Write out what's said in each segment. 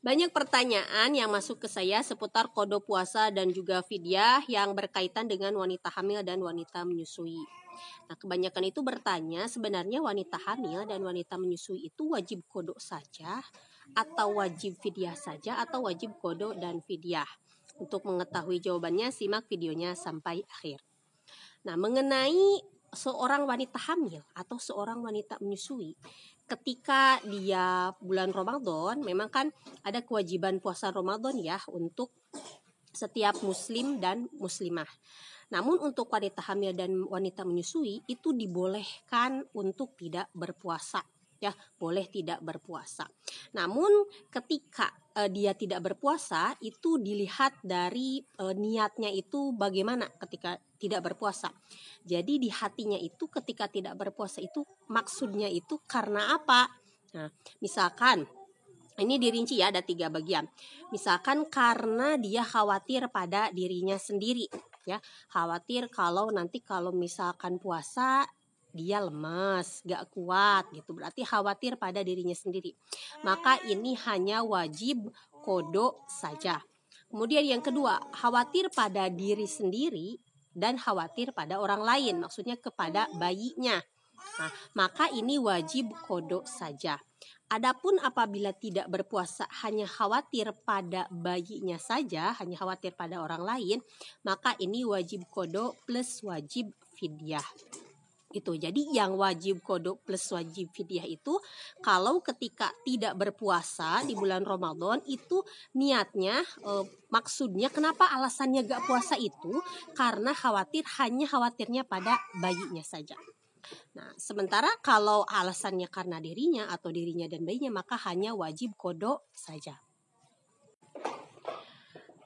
Banyak pertanyaan yang masuk ke saya seputar qada puasa dan juga fidyah yang berkaitan dengan wanita hamil dan wanita menyusui. Nah, kebanyakan itu bertanya sebenarnya wanita hamil dan wanita menyusui itu wajib qada saja atau wajib fidyah saja atau wajib qada dan fidyah. Untuk mengetahui jawabannya simak videonya sampai akhir. Nah, mengenai seorang wanita hamil atau seorang wanita menyusui, ketika dia bulan Ramadan, memang kan ada kewajiban puasa Ramadan ya untuk setiap muslim dan muslimah. Namun untuk wanita hamil dan wanita menyusui itu dibolehkan untuk tidak berpuasa. Ya, boleh tidak berpuasa. Namun ketika dia tidak berpuasa itu dilihat dari niatnya itu bagaimana ketika tidak berpuasa. Jadi di hatinya itu ketika tidak berpuasa itu maksudnya itu karena apa? Nah, misalkan ini dirinci ya, ada 3 bagian. Misalkan karena dia khawatir pada dirinya sendiri, ya, khawatir kalau nanti kalau misalkan puasa dia lemas, gak kuat gitu, berarti khawatir pada dirinya sendiri. Maka ini hanya wajib qada saja. Kemudian yang kedua, khawatir pada diri sendiri dan khawatir pada orang lain, maksudnya kepada bayinya. Nah, maka ini wajib qada saja. Adapun apabila tidak berpuasa hanya khawatir pada bayinya saja, hanya khawatir pada orang lain, maka ini wajib qada plus wajib fidyah. Itu. Jadi yang wajib qada plus wajib fidyah itu kalau ketika tidak berpuasa di bulan Ramadan itu niatnya maksudnya kenapa alasannya gak puasa itu karena hanya khawatirnya pada bayinya saja. Nah, sementara kalau alasannya karena dirinya atau dirinya dan bayinya maka hanya wajib qada saja.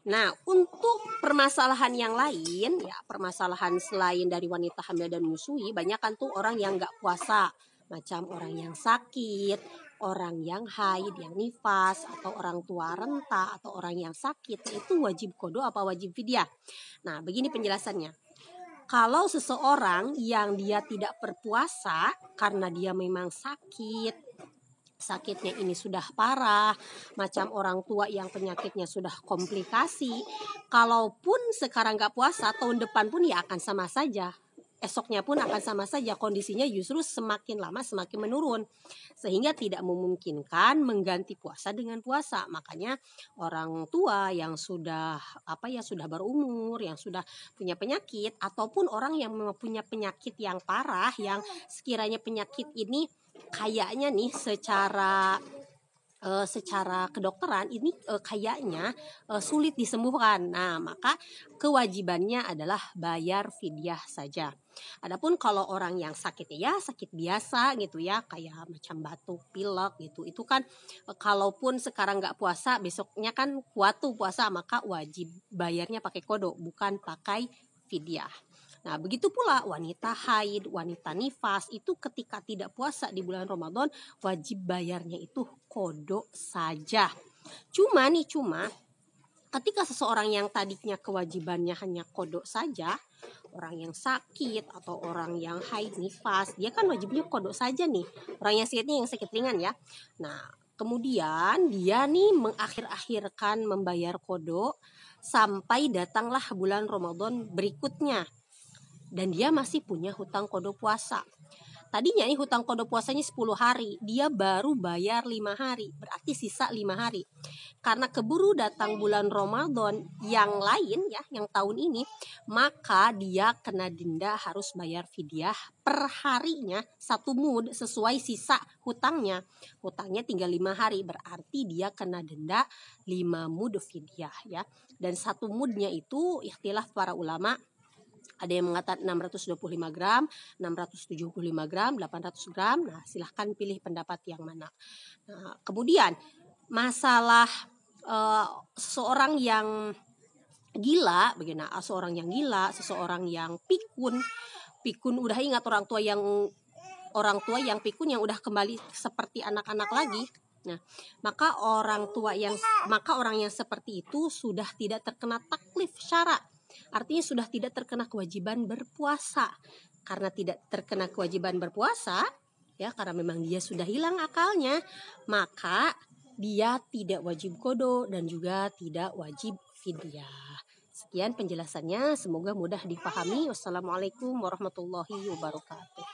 Nah, untuk permasalahan yang lain, ya permasalahan selain dari wanita hamil dan menyusui, banyak kan tuh orang yang nggak puasa, macam orang yang sakit, orang yang haid, yang nifas, atau orang tua renta, atau orang yang sakit, itu wajib qada apa wajib fidyah? Nah, begini penjelasannya. Kalau seseorang yang dia tidak berpuasa karena dia memang sakitnya ini sudah parah, macam orang tua yang penyakitnya sudah komplikasi, kalaupun sekarang gak puasa, tahun depan pun ya akan sama saja. Esoknya pun akan sama saja, kondisinya justru semakin lama semakin menurun. Sehingga tidak memungkinkan mengganti puasa dengan puasa. Makanya orang tua yang sudah sudah berumur, yang sudah punya penyakit, ataupun orang yang memang punya penyakit yang parah, yang sekiranya penyakit ini kayaknya nih secara kedokteran ini kayaknya sulit disembuhkan. Nah, maka kewajibannya adalah bayar fidyah saja. Adapun kalau orang yang sakit ya sakit biasa gitu ya, kayak macam batuk, pilek gitu. Itu kan kalaupun sekarang nggak puasa, besoknya kan kuat tuh puasa, maka wajib bayarnya pakai qada, bukan pakai fidyah. Nah, begitu pula wanita haid, wanita nifas itu ketika tidak puasa di bulan Ramadan wajib bayarnya itu qada saja. Cuma ketika seseorang yang tadinya kewajibannya hanya qada saja, orang yang sakit atau orang yang haid nifas, dia kan wajibnya qada saja nih. Orang yang sakitnya yang sakit ringan ya. Nah, kemudian dia nih mengakhir-akhirkan membayar qada sampai datanglah bulan Ramadan berikutnya. Dan dia masih punya hutang qada puasa. Tadinya nih hutang qada puasanya 10 hari, dia baru bayar 5 hari, berarti sisa 5 hari. Karena keburu datang bulan Ramadan yang lain ya, yang tahun ini, maka dia kena denda harus bayar fidyah per harinya 1 mud sesuai sisa hutangnya. Hutangnya tinggal 5 hari, berarti dia kena denda 5 mud fidyah ya. Dan 1 mudnya itu ikhtilaf para ulama. Ada yang mengatakan 625 gram, 675 gram, 800 gram. Nah, silahkan pilih pendapat yang mana. Nah, kemudian masalah seseorang yang gila, bagaimana? Seseorang yang gila, seseorang yang pikun udah ingat orang tua yang pikun yang udah kembali seperti anak-anak lagi. Nah, maka orang yang seperti itu sudah tidak terkena taklif syara. Artinya sudah tidak terkena kewajiban berpuasa. Karena tidak terkena kewajiban berpuasa, ya karena memang dia sudah hilang akalnya, maka dia tidak wajib qada dan juga tidak wajib fidyah. Sekian penjelasannya, semoga mudah dipahami. Wassalamualaikum warahmatullahi wabarakatuh.